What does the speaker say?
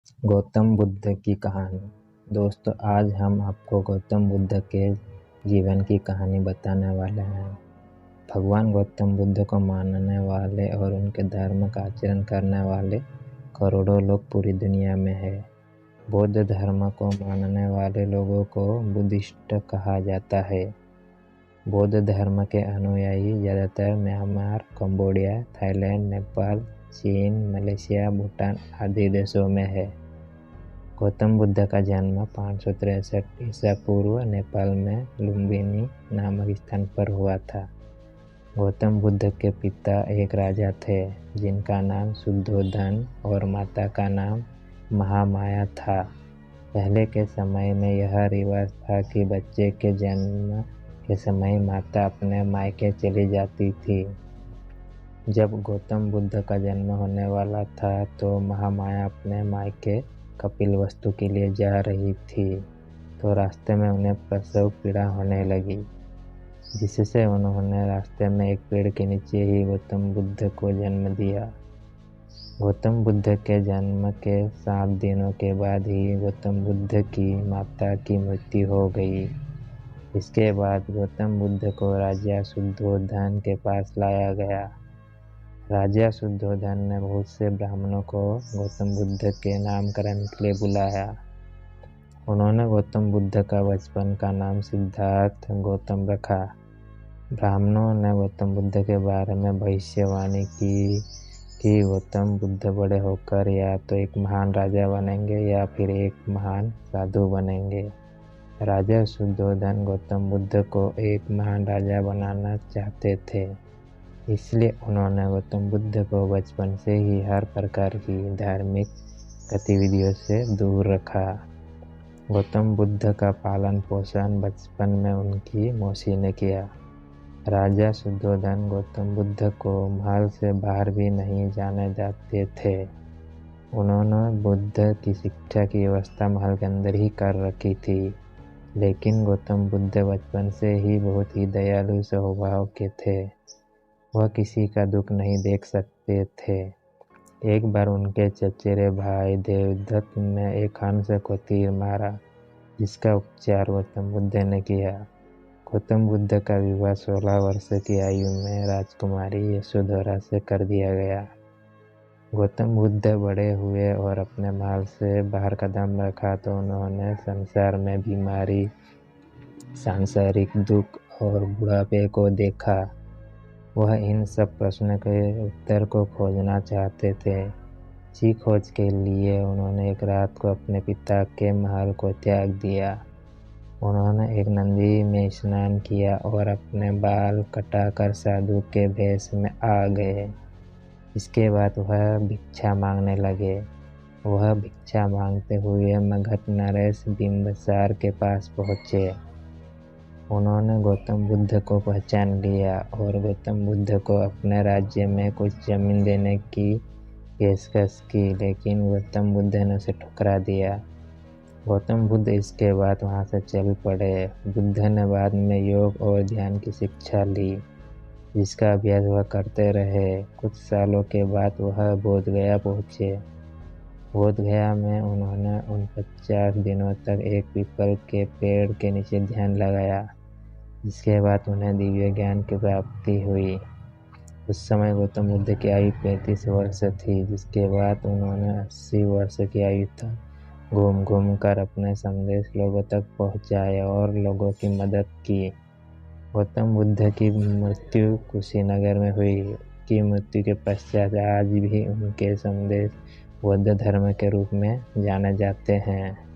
गौतम बुद्ध की कहानी। दोस्तों, आज हम आपको गौतम बुद्ध के जीवन की कहानी बताने वाले हैं। भगवान गौतम बुद्ध को मानने वाले और उनके धर्म का आचरण करने वाले करोड़ों लोग पूरी दुनिया में हैं। बौद्ध धर्म को मानने वाले लोगों को बुद्धिस्ट कहा जाता है। बौद्ध धर्म के अनुयायी ज़्यादातर म्यांमार, कंबोडिया, थाईलैंड, नेपाल, चीन, मलेशिया, भूटान आदि देशों में है। गौतम बुद्ध का जन्म 563 ईसा पूर्व नेपाल में लुम्बिनी नामक स्थान पर हुआ था। गौतम बुद्ध के पिता एक राजा थे जिनका नाम शुद्धोधन और माता का नाम महामाया था। पहले के समय में यह रिवाज था कि बच्चे के जन्म के समय माता अपने मायके चली जाती थी। जब गौतम बुद्ध का जन्म होने वाला था तो महामाया अपने मायके कपिलवस्तु के लिए जा रही थी, तो रास्ते में उन्हें प्रसव पीड़ा होने लगी, जिससे उन्होंने रास्ते में एक पेड़ के नीचे ही गौतम बुद्ध को जन्म दिया। गौतम बुद्ध के जन्म के 7 दिनों के बाद ही गौतम बुद्ध की माता की मृत्यु हो गई। इसके बाद गौतम बुद्ध को राजा शुद्धोधन के पास लाया गया। राजा शुद्धोधन ने बहुत से ब्राह्मणों को गौतम बुद्ध के नामकरण के लिए बुलाया। उन्होंने गौतम बुद्ध का बचपन का नाम सिद्धार्थ गौतम रखा। ब्राह्मणों ने गौतम बुद्ध के बारे में भविष्यवाणी की कि गौतम बुद्ध बड़े होकर या तो एक महान राजा बनेंगे या फिर एक महान साधु बनेंगे। राजा शुद्धोधन गौतम बुद्ध को एक महान राजा बनाना चाहते थे, इसलिए उन्होंने गौतम बुद्ध को बचपन से ही हर प्रकार की धार्मिक गतिविधियों से दूर रखा। गौतम बुद्ध का पालन पोषण बचपन में उनकी मौसी ने किया। राजा शुद्धोधन गौतम बुद्ध को महल से बाहर भी नहीं जाने देते थे। उन्होंने बुद्ध की शिक्षा की व्यवस्था महल के अंदर ही कर रखी थी, लेकिन गौतम बुद्ध बचपन से ही बहुत ही दयालु स्वभाव के थे। वह किसी का दुख नहीं देख सकते थे। एक बार उनके चचेरे भाई देवदत्त ने एक हंस को तीर मारा, जिसका उपचार गौतम बुद्ध ने किया। गौतम बुद्ध का विवाह 16 वर्ष की आयु में राजकुमारी यशोधरा से कर दिया गया। गौतम बुद्ध बड़े हुए और अपने महल से बाहर कदम रखा तो उन्होंने संसार में बीमारी, सांसारिक दुख और बुढ़ापे को देखा। वह इन सब प्रश्नों के उत्तर को खोजना चाहते थे। इसी खोज के लिए उन्होंने एक रात को अपने पिता के महल को त्याग दिया। उन्होंने एक नदी में स्नान किया और अपने बाल कटाकर साधु के भेष में आ गए। इसके बाद वह भिक्षा मांगने लगे। वह भिक्षा मांगते हुए मगध नरेश बिंबसार के पास पहुँचे। उन्होंने गौतम बुद्ध को पहचान लिया और गौतम बुद्ध को अपने राज्य में कुछ जमीन देने की पेशकश की, लेकिन गौतम बुद्ध ने उसे ठुकरा दिया। गौतम बुद्ध इसके बाद वहाँ से चल पड़े। बुद्ध ने बाद में योग और ध्यान की शिक्षा ली, जिसका अभ्यास वह करते रहे। कुछ सालों के बाद वह बोधगया पहुँचे। बोधगया में उन्होंने 49 दिनों तक एक पीपल के पेड़ के नीचे ध्यान लगाया, जिसके बाद उन्हें दिव्य ज्ञान की प्राप्ति हुई। उस समय गौतम बुद्ध की आयु 35 वर्ष थी, जिसके बाद उन्होंने 80 वर्ष की आयु तक घूम घूम कर अपने संदेश लोगों तक पहुंचाए और लोगों की मदद की। गौतम बुद्ध की मृत्यु कुशीनगर में हुई। उनकी मृत्यु के पश्चात आज भी उनके संदेश बौद्ध धर्म के रूप में जाने जाते हैं।